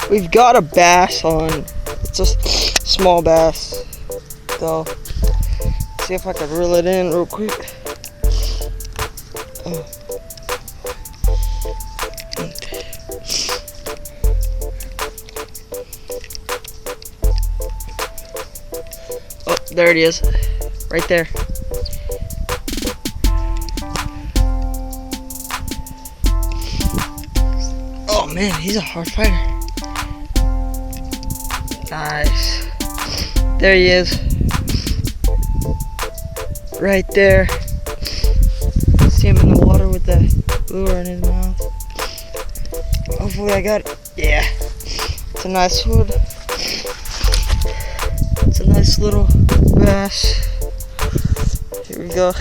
We've got a bass on. It's a small bass, though. See if I can reel it in real quick. Oh, there it is, right there. Oh man, he's a hard fighter. Nice. There he is. Right there. See him in the water with the lure in his mouth. Hopefully I got it. Yeah. It's a nice one. It's a nice little bass. Here we go.